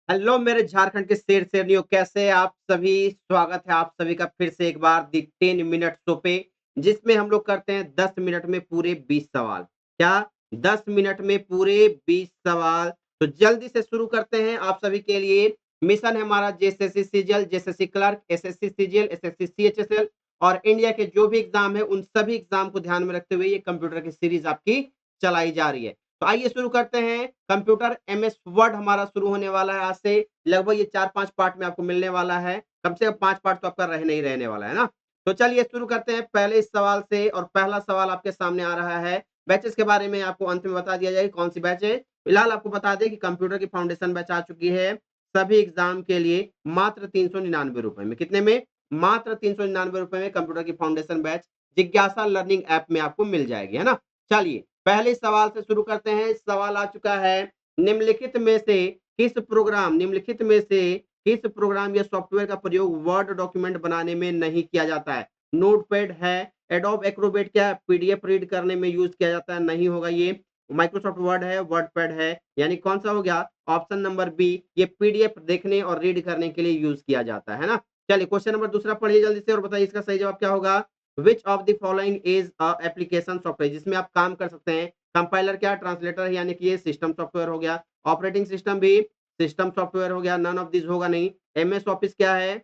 Hello मेरे झारखंड के शेर शेरनियों, कैसे हैं आप सभी? स्वागत है आप सभी का फिर से एक बार दी 10 मिनट शो पे, जिसमें हम लोग करते हैं 10 मिनट में पूरे 20 सवाल। क्या 10 मिनट में पूरे 20 सवाल? तो जल्दी से शुरू करते हैं आप सभी के लिए। मिशन है हमारा JSSC CGL, JSSC clerk, SSC CGL, SSC CHSL और इंडिया के जो भी एग्जाम है उन सभी एग्जाम को ध्यान में रखते हुए ये कंप्यूटर की सीरीज आपकी चलाई जा रही है। तो आइए शुरू करते हैं। कंप्यूटर एमएस वर्ड हमारा शुरू होने वाला है आज से। लगभग ये 4-5 पार्ट में आपको मिलने वाला है। कम से कम 5 पार्ट तो आपका रहने ही रहने वाला है ना? तो चलिए शुरू करते हैं पहले इस सवाल से और पहला सवाल आपके सामने आ रहा है। बैचेस के बारे में आपको अंत में बता दिया जाएगा कौन सी बैच है। फिलहाल आपको बता दें कि कंप्यूटर की फाउंडेशन बैच आ चुकी है। सभी एग्जाम के लिए मात्र ₹399 में। कितने में? मात्र ₹399 में कंप्यूटर की फाउंडेशन बैच जिज्ञासा लर्निंग ऐप में आपको मिल जाएगी, है ना? चलिए पहले सवाल से शुरू करते हैं। सवाल आ चुका है, निम्नलिखित में से किस प्रोग्राम या सॉफ्टवेयर का प्रयोग वर्ड डॉक्यूमेंट बनाने में नहीं किया जाता है? नोटपैड है, एडोब एक्रोबेट क्या है? पीडीएफ रीड करने में यूज किया जाता है? नहीं होगा ये। माइक्रोसॉफ्ट वर्ड है, वर्डपैड है, यानी कौन सा हो गया? ऑप्शन नंबर बी, ये पीडीएफ देखने और रीड करने के लिए यूज किया जाता है ना? चलिए क्वेश्चन नंबर दूसरा पढ़िए जल्दी से और बताइए इसका सही जवाब क्या होगा? Which of the following is a application software, जिसमें आप काम कर सकते हैं। कंपाइलर क्या? ट्रांसलेटर यानी कि ये सिस्टम सॉफ्टवेयर हो गया। ऑपरेटिंग सिस्टम भी सिस्टम सॉफ्टवेयर हो गया। नन ऑफ दिस होगा नहीं। एमएस ऑफिस क्या है?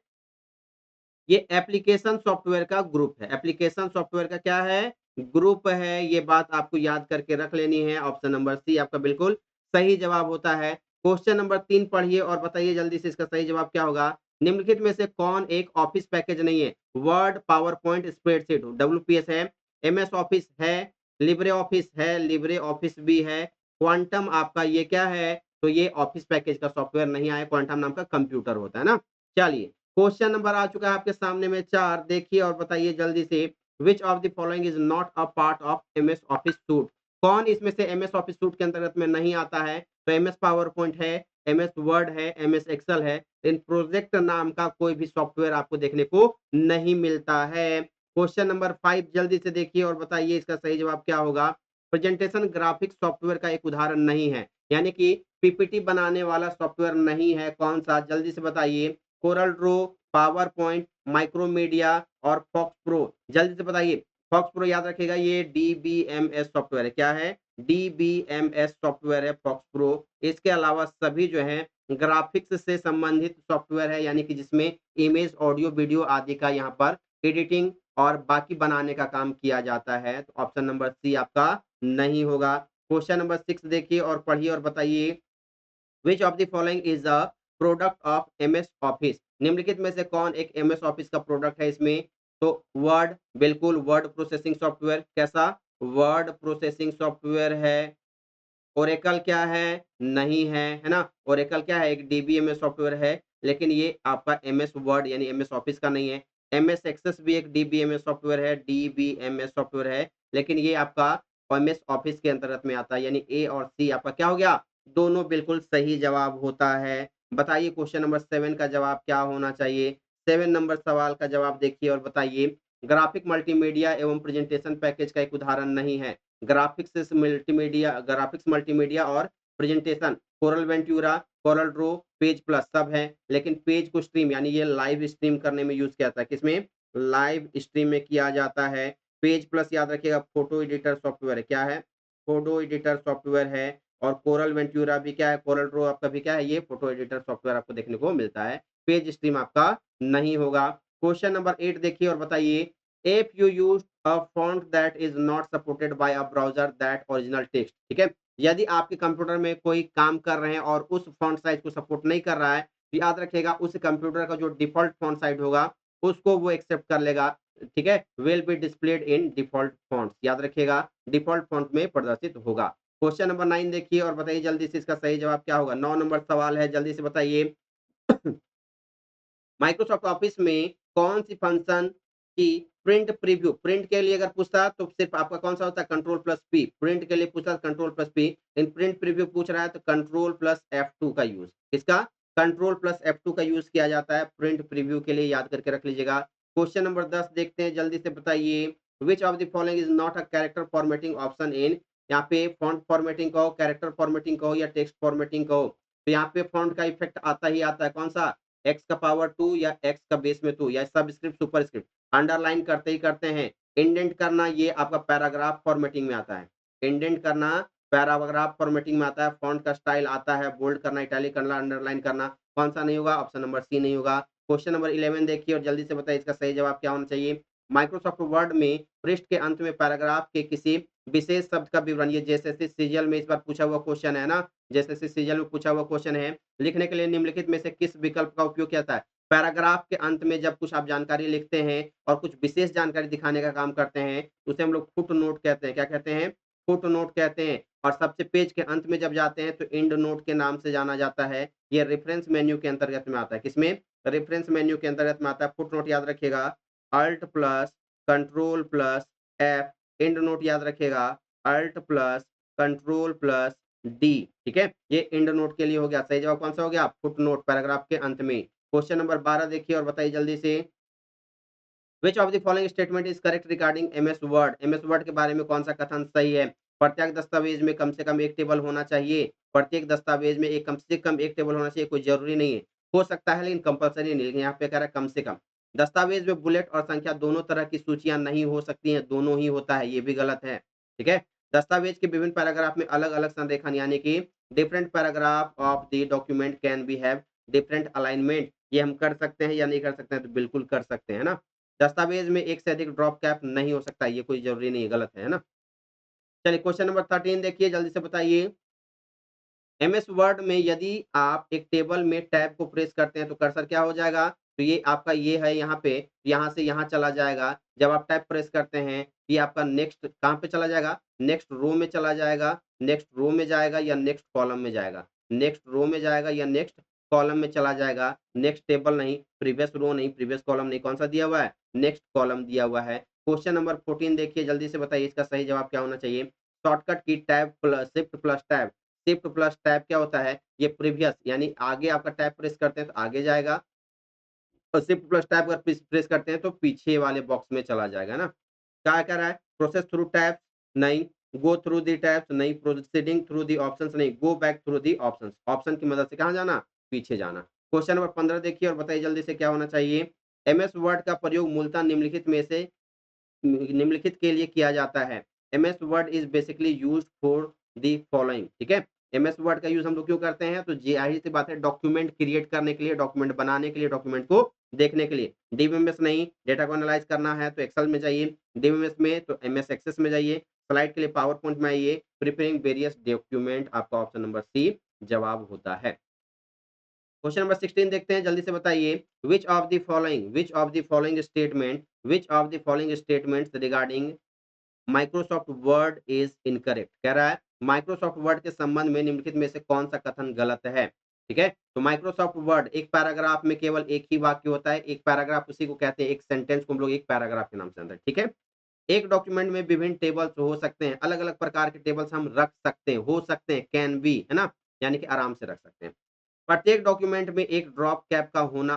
ये एप्लीकेशन सॉफ्टवेयर का ग्रुप है। एप्लीकेशन सॉफ्टवेयर का क्या है? ग्रुप है। ये बात आपको याद करके रख लेनी है। ऑप्शन नंबर सी आपका बिल्कुल सही जवाब होता है। क्वेश्चन नंबर 3 पढ़िए और बताइए जल्दी से इसका सही जवाब क्या होगा? निम्नलिखित में से कौन एक ऑफिस पैकेज नहीं है? Word, power point, spreadsheet, WPS है, एमएस ऑफिस है, लिब्रे ऑफिस है, लिब्रे ऑफिस भी है, क्वांटम आपका ये क्या है? तो ये ऑफिस पैकेज का सॉफ्टवेयर नहीं आया। क्वांटम नाम का कंप्यूटर होता है ना? चलिए क्वेश्चन नंबर आ चुका है आपके सामने में 4। देखिए और बताइए जल्दी से। Which of the following is not a part of MS office suit? कौन इसमें से एमएस ऑफिस सूट के अंतर्गत में नहीं आता है? तो एमएस पावर पॉइंट है, एमएस वर्ड है, एमएस एक्सेल है। इन प्रोजेक्ट नाम का कोई भी सॉफ्टवेयर आपको देखने को नहीं मिलता है। क्वेश्चन नंबर 5 जल्दी से देखिए और बताइए इसका सही जवाब क्या होगा? प्रेजेंटेशन ग्राफिक्स सॉफ्टवेयर का एक उदाहरण नहीं है, यानी कि पीपीटी बनाने वाला सॉफ्टवेयर नहीं है। कौन सा? जल्दी से बताइए। कोरल ड्रो, पावर पॉइंट, माइक्रोमीडिया और फॉक्स प्रो। जल्दी से बताइए। फॉक्स प्रो याद रखिएगा ये डीबीएमएस सॉफ्टवेयर है। क्या है? डीबीएमएस सॉफ्टवेयर है फॉक्स प्रो। इसके अलावा सभी जो है ग्राफिक्स से संबंधित सॉफ्टवेयर है, यानी कि जिसमें इमेज, ऑडियो, वीडियो आदि का यहाँ पर एडिटिंग और बाकी बनाने का काम किया जाता है। तो ऑप्शन नंबर सी आपका नहीं होगा। क्वेश्चन नंबर 6 देखिए और पढ़िए और बताइए। Which of the following is a product of MS office? निम्नलिखित में से कौन एक एमएस ऑफिस का प्रोडक्ट है इसमें? तो वर्ड, बिल्कुल वर्ड प्रोसेसिंग सॉफ्टवेयर। कैसा? वर्ड प्रोसेसिंग सॉफ्टवेयर है। ओरेकल क्या है? नहीं है, है ना? ओरेकल क्या है? एक डीबीएमएस सॉफ्टवेयर है, लेकिन ये आपका एमएस वर्ड यानी एमएस ऑफिस का नहीं है। एमएस एक्सेस भी एक डीबीएमएस सॉफ्टवेयर है, डीबीएमएस सॉफ्टवेयर है, लेकिन ये आपका एमएस ऑफिस के अंतर्गत में आता है, यानी ए और सी आपका क्या हो गया? दोनों बिल्कुल सही जवाब होता है। बताइए क्वेश्चन नंबर 7 का जवाब क्या होना चाहिए? 7 नंबर सवाल का जवाब देखिए और बताइए। मल्टीमीडिया एवं प्रेजेंटेशन पैकेज का एक उदाहरण नहीं है। ग्राफिक्स मल्टीमीडिया और presentation Corel Ventura, Corel Draw, page plus सब है, लेकिन पेज को स्ट्रीम यानी ये लाइव स्ट्रीम करने में यूज किया जाता है। किसमें? लाइव स्ट्रीम में किया जाता है। पेज प्लस याद रखिएगा फोटो एडिटर सॉफ्टवेयर है। क्या है? फोटो एडिटर सॉफ्टवेयर है। और कोरल वेंटूरा भी क्या है? कोरल ड्रो आपका भी क्या है? ये फोटो एडिटर सॉफ्टवेयर आपको देखने को मिलता है। पेज स्ट्रीम आपका नहीं होगा। क्वेश्चन नंबर 8 देखिए और बताइए। If you use a font that is not supported by a browser that original text, ठीक है? यदि आपके कंप्यूटर में कोई काम कर रहे हैं और उस फॉन्ट साइज को सपोर्ट नहीं कर रहा है, तो याद रखिएगा उस कंप्यूटर का जो डिफॉल्ट फॉन्ट साइज होगा उसको वो एक्सेप्ट कर लेगा। ठीक है? Will be displayed in default fonts, याद रखिएगा डिफॉल्ट फॉन्ट में प्रदर्शित होगा। क्वेश्चन नंबर 9 देखिए और बताइए जल्दी से इसका सही जवाब क्या होगा? 9 नंबर सवाल है, जल्दी से बताइए। माइक्रोसॉफ्ट ऑफिस में कौन सी फंक्शन की प्रिंट प्रीव्यू, प्रिंट के लिए अगर पूछता तो सिर्फ आपका कौन सा होता है? Control plus P. प्रिंट के लिए पूछता control plus P. In print preview पूछ रहा है तो कंट्रोल प्लस F2 का यूज। किसका? कंट्रोल प्लस F2 का यूज किया जाता है प्रिंट प्रीव्यू के लिए, याद करके रख लीजिएगा। क्वेश्चन नंबर 10 देखते हैं, जल्दी से बताइए। Which of the following is not a character formatting option in? यहाँ पे फॉन्ट फॉर्मेटिंग कहो, कैरेक्टर फॉर्मेटिंग कहो या टेक्स्ट फॉर्मेटिंग कहो, तो यहाँ पे फ़ॉन्ट का इफ़ेक्ट आता ही आता है, कौन-सा? x का पावर 2 या x का बेस में 2 या सबस्क्रिप्ट, सुपरस्क्रिप्ट। अंडरलाइन करते ही करते हैं। इंडेंट करना ये आपका पैराग्राफ फॉर्मेटिंग में आता है। इंडेंट करना पैराग्राफ फॉर्मेटिंग में आता है, फ़ॉन्ट का स्टाइल आता है, बोल्ड करना, इटैलिक करना, अंडरलाइन करना, कौन-सा नहीं होगा? ऑप्शन नंबर सी नहीं होगा। क्वेश्चन नंबर 11 देखिए और जल्दी से बताइए इसका सही जवाब क्या होना चाहिए? माइक्रोसॉफ्ट वर्ड में पृष्ठ के अंत में पैराग्राफ के किसी विशेष शब्द का विवरण, ये जेएसएससी सीजीएल में इस बार पूछा हुआ क्वेश्चन है ना, जेएसएससी सीजीएल में पूछा हुआ क्वेश्चन है, लिखने के लिए निम्नलिखित में से किस विकल्प का उपयोग किया जाता है? पैराग्राफ के अंत में जब कुछ आप जानकारी लिखते हैं और कुछ विशेष जानकारी दिखाने का काम करते हैं, उसे हम लोग फुट नोट कहते हैं। क्या कहते हैं? फुट नोट कहते हैं। और सबसे पेज के अंत में जब जाते हैं तो एंड नोट के नाम से जाना जाता है। ये रेफरेंस मेन्यू के अंतर्गत में आता है। किसमें? रेफरेंस मेन्यू के अंतर्गत में आता है। फुट नोट याद रखिएगा, alt plus control plus F, and note याद रखिएगा, alt plus control plus D, ठीक है? ये एंड नोट के लिए हो गया। सही जवाब कौन-सा हो गया? फुट नोट, पैराग्राफ के अंत में। क्वेश्चन नंबर 12 देखिए और बताइए जल्दी से। Which of the following statement is correct regarding MS word? MS word के बारे में कौन-सा कथन सही है? प्रत्येक दस्तावेज में कम से कम 1 टेबल होना चाहिए। प्रत्येक दस्तावेज में एक कम से कम 1 टेबल होना चाहिए, कोई ज़रूरी नहीं है। हो सकता है लेकिन कंपल्सरी नहीं, लेकिन यहाँ पे कह रहा है कम से कम। दस्तावेज में बुलेट और संख्या दोनों तरह की सूचियाँ नहीं हो सकती हैं, दोनों ही होता है, ये भी गलत है। ठीक है? दस्तावेज के विभिन्न पैराग्राफ में अलग-अलग संरेखन यानी कि different paragraph of the document can be have different alignment, ये हम कर सकते हैं या नहीं कर सकते हैं? तो बिल्कुल कर सकते हैं, है ना? दस्तावेज में एक से अधिक ड्रॉप कैप नहीं हो सकता, ये कोई ज़रूरी नहीं है, गलत है ना? चलिए क्वेश्चन नंबर 13 देखिए, जल्दी से बताइए। एमएस वर्ड में यदि आप एक टेबल में टैब को प्रेस करते हैं तो कर्सर क्या हो जाएगा? तो ये आपका ये है यहाँ पे, यहाँ से यहाँ चला जाएगा। जब आप टैब प्रेस करते हैं, ये आपका नेक्स्ट कहाँ पे चला जाएगा? नेक्स्ट रो में चला जाएगा, नेक्स्ट रो में जाएगा या नेक्स्ट कॉलम में जाएगा? नेक्स्ट रो में जाएगा या नेक्स्ट कॉलम में चला जाएगा। नेक्स्ट टेबल नहीं, प्रीवियस रो नहीं, प्रीवियस कॉलम नहीं, कौन-सा दिया हुआ है? नेक्स्ट कॉलम दिया हुआ है। क्वेश्चन नंबर 14 देखिए, जल्दी से बताइए इसका सही जवाब क्या होना चाहिए? शॉर्टकट की tab plus shift plus tab, shift plus tab क्या होता है? ये प्रीवियस यानी आगे आपका टैब प्रेस करते हैं तो आगे जाएगा और शिफ्ट प्लस टैब अगर प्रेस करते हैं तो पीछे वाले बॉक्स में चला जाएगा ना। क्या कह रहा है? प्रोसेस थ्रू टैब्स नहीं, गो थ्रू द टैब्स नहीं, प्रोसीडिंग थ्रू द ऑप्शंस नहीं, go back through the options. Option की मदद से कहाँ जाना? पीछे जाना। क्वेश्चन नंबर 15 देखिए और बताइए जल्दी से क्या होना चाहिए? एमएस वर्ड का प्रयोग मूलतः निम्नलिखित में से निम्नलिखित के लिए किया जाता है। MS word is basically used for the following, ठीक है? एमएस वर्ड का यूज़ हम लोग क्यों करते हैं? तो ज़ाहिर-सी बात है डॉक्यूमेंट क्रिएट करने के लिए, डॉक्यूमेंट बनाने के लिए, डॉक्यूमेंट को देखने के लिए। डीबीएमएस नहीं, डेटा को एनालाइज़ करना है तो एक्सेल में जाइए, डीबीएमएस में तो एमएस एक्सेस में जाइए, स्लाइड के लिए पावर पॉइंट में आइए, प्रिपेयरिंग वेरियस डॉक्यूमेंट आपका ऑप्शन नंबर सी जवाब होता है। क्वेश्चन नंबर 16 देखते हैं, जल्दी से बताइए। Which of the following statements regarding Microsoft word is incorrect, कह रहा है माइक्रोसॉफ्ट वर्ड के संबंध में निम्नलिखित में से कौन सा कथन गलत है? ठीक है? तो माइक्रोसॉफ्ट वर्ड एक पैराग्राफ में केवल एक ही वाक्य होता है, एक पैराग्राफ उसी को कहते हैं, एक सेंटेंस को हम लोग एक पैराग्राफ के नाम से जानते हैं, ठीक है? एक डॉक्यूमेंट में विभिन्न टेबल्स हो सकते हैं, अलग-अलग प्रकार के टेबल्स हम रख सकते हैं, हो सकते हैं, कैन बी, है ना? यानी कि आराम से रख सकते हैं। प्रत्येक डॉक्यूमेंट में एक ड्रॉप कैप का होना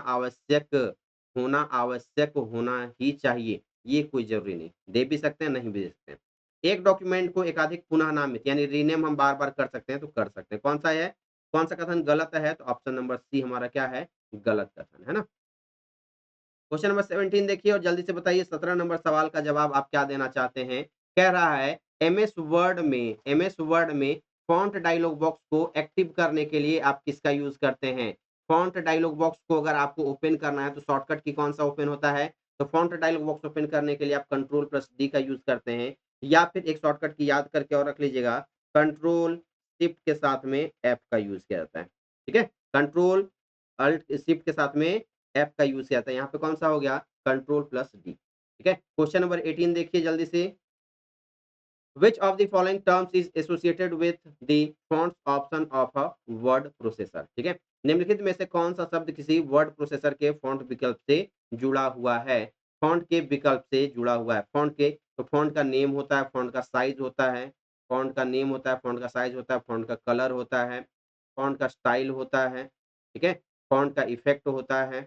आवश्यक होना ही चाहिए। ये कोई ज़रूरी नहीं, दे भी सकते हैं, नहीं भी दे सकते हैं। एक डॉक्यूमेंट को एकाधिक पुनः नामित यानी रीनेम हम बार-बार कर सकते हैं, तो कर सकते हैं। कौन-सा है? कौन-सा कथन गलत है? तो ऑप्शन नंबर सी हमारा क्या है? गलत कथन, है ना? क्वेश्चन नंबर 17 देखिए और जल्दी से बताइए 17 नंबर सवाल का जवाब आप क्या देना चाहते हैं? कह रहा है एमएस वर्ड में फ़ॉन्ट डायलॉग बॉक्स को एक्टिव करने के लिए आप किसका यूज़ करते हैं? फ़ॉन्ट डायलॉग बॉक्स को अगर आपको ओपन करना है तो शॉर्टकट की कौन-सा ओपन होता है? तो फ़ॉन्ट डायलॉग बॉक्स ओपन करने के लिए आप कंट्रोल प्लस डी का यूज़ करते हैं या फिर एक शॉर्टकट की याद करके और रख लीजिएगा, कंट्रोल शिफ्ट के साथ में एफ का यूज़ किया जाता है। ठीक है? कंट्रोल अल्ट शिफ्ट के साथ में एफ का यूज़ किया जाता है। यहाँ पे कौन-सा हो गया? Control plus D. ठीक है? क्वेश्चन नंबर 18 देखिए जल्दी से। Which of the following terms is associated with the fonts option of a word processor? ठीक है? निम्नलिखित में से कौन सा शब्द किसी वर्ड प्रोसेसर के फॉन्ट विकल्प से जुड़ा हुआ है? फॉन्ट के विकल्प से जुड़ा हुआ है। फॉन्ट के तो फॉन्ट का नेम होता है, फॉन्ट का साइज़ होता है, फॉन्ट का नेम होता है, फॉन्ट का साइज़ होता है, फॉन्ट का कलर होता है, फॉन्ट का स्टाइल होता है, ठीक है? फॉन्ट का इफ़ेक्ट होता है।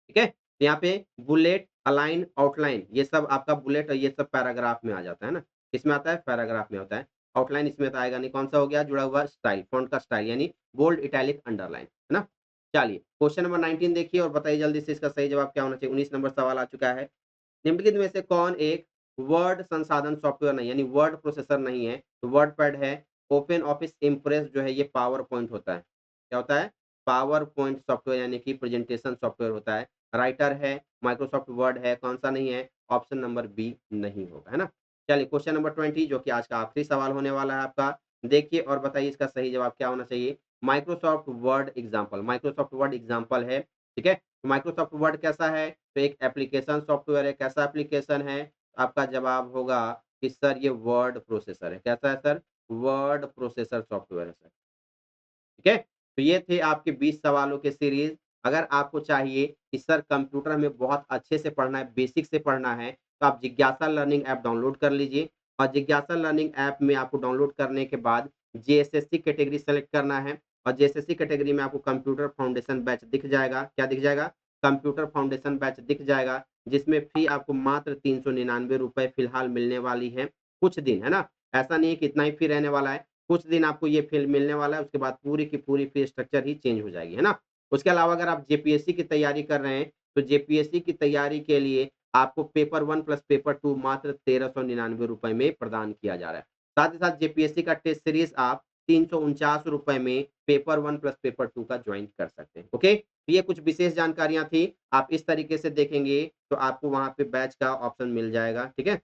ठीक है? तो यहाँ पे बुलेट, अलाइन, आउटलाइन ये सब आपका बुलेट और ये सब पैराग्राफ में आ जाता है ना? किसमें आता है? पैराग्राफ में होता है। आउटलाइन इसमें तो आएगा नहीं, कौन सा हो गया जुड़ा हुआ स्टाइल, फ़ॉन्ट का स्टाइल यानी बोल्ड, इटैलिक, अंडरलाइन, है ना? चलिए क्वेश्चन नंबर 19 देखिए और बताइए जल्दी से इसका सही जवाब क्या होना चाहिए। 19 नंबर सवाल आ चुका है। निम्नलिखित में से कौन एक वर्ड संसाधन सॉफ्टवेयर नहीं यानी वर्ड प्रोसेसर नहीं है? तो वर्डपैड है, ओपन ऑफिस इम्प्रेस जो है ये पावर पॉइंट होता है। क्या होता है? पावर पॉइंट सॉफ्टवेयर यानी कि प्रेजेंटेशन सॉफ्टवेयर होता है। राइटर है, माइक्रोसॉफ्ट वर्ड है, कौन-सा नहीं है? ऑप्शन नंबर बी नहीं होगा, है ना? चलिए क्वेश्चन नंबर 20 जो कि आज का आखिरी सवाल होने वाला है आपका। देखिए और बताइए इसका सही जवाब क्या होना चाहिए? माइक्रोसॉफ्ट वर्ड एग्जांपल है, ठीक है? माइक्रोसॉफ्ट वर्ड कैसा है? तो एक एप्लीकेशन सॉफ्टवेयर है, कैसा एप्लीकेशन है? आपका जवाब होगा कि सर ये वर्ड प्रोसेसर है। कैसा है सर? वर्ड प्रोसेसर सॉफ्टवेयर है सर। ठीक है? तो ये थे आपके 20 सवालों के सीरीज़। अगर आपको चाहिए कि सर कंप्यूटर हमें बहुत अच्छे से पढ़ना है, बेसिक से पढ़ना है, तो आप जिज्ञासा लर्निंग ऐप डाउनलोड कर लीजिए और जिज्ञासा लर्निंग ऐप में आपको डाउनलोड करने के बाद जेएसएससी कैटेगरी सेलेक्ट करना है और जेएसएससी कैटेगरी में आपको कंप्यूटर फाउंडेशन बैच दिख जाएगा। क्या दिख जाएगा? कंप्यूटर फाउंडेशन बैच दिख जाएगा, जिसमें फी आपको मात्र ₹399 फिलहाल मिलने वाली है, कुछ दिन, है ना? ऐसा नहीं है कि इतना ही फी रहने वाला है। कुछ दिन आपको ये फ़ील्ड मिलने वाला है, उसके बाद पूरी की पूरी फ़ी स्ट्रक्चर ही चेंज हो जाएगी, है ना? उसके अलावा अगर आप जेपीएससी की तैयारी कर रहे हैं, तो जेपीएससी की तैयारी के लिए आपको पेपर 1 प्लस पेपर 2 मात्र ₹1399 में प्रदान किया जा रहा है। साथ ही साथ जेपीएससी का टेस्ट सीरीज़ आप ₹349 में पेपर 1 प्लस पेपर 2 का जॉइन कर सकते हैं, ओके? तो ये कुछ विशेष जानकारियाँ थी, आप इस तरीके से देखेंगे, तो आपको वहाँ पे बैच का ऑप्शन मिल जाएगा, ठीक है?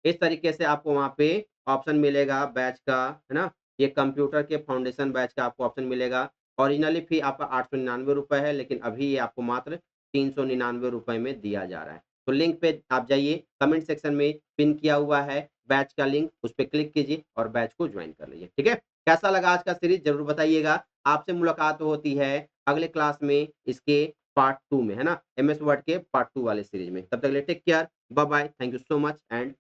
इस तरीके से आपको वहाँ पे ऑप्शन मिलेगा बैच का, है ना? ये कंप्यूटर के फाउंडेशन बैच का आपको ऑप्शन मिलेगा। ओरिजिनली फी आपका ₹899 है, लेकिन अभी ये आपको मात्र ₹399 में दिया जा रहा है। तो लिंक पे आप जाइए, कमेंट सेक्शन में पिन किया हुआ है बैच का लिंक, उस पे क्लिक कीजिए और बैच को जॉइन कर लीजिए, ठीक है? कैसा लगा आज का सीरीज़ ज़रूर बताइएगा। आपसे मुलाकात होती है अगले क्लास में इसके पार्ट 2 में, है ना? एमएस वर्ड के पार्ट 2 वाले सीरीज़ में। तब तक के लिए take care, bye bye, thank you so much and